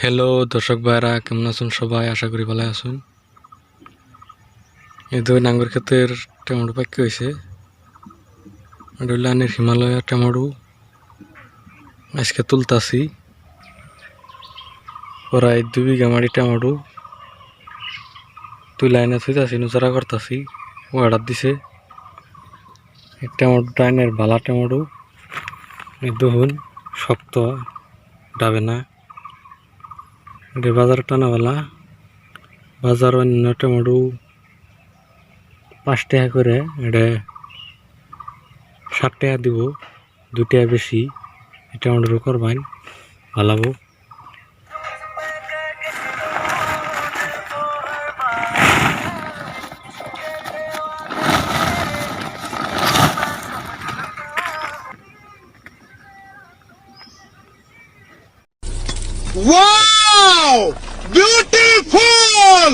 Hello দর্শক ভাইরা, কেমন আছেন সবাই? আশা করি ভালো আছেন। এই দুই নাঙ্গর ক্ষেতের টমেটো পাকি হয়েছে। লাইনের হিমালয়া টমেটো আজকে তুলতাছি। প্রায় 2 বিঘা মাটি টমেটো তুই লাইনে থুইতাছি, নুচারা করতাছি। অর্ডার দিছে টমেটো, টাইনের বালা টমেটো। দেখুন শক্ত, ডাবে না। এটা বাজার টানাবেলা। বাজার অন্য টমেটো 5 টাকা করে, এটা 7 টাকা দিব, 2 টাকা বেশি। এটা অর্ডার করবেন, ভালাবো। Wow! Beautiful!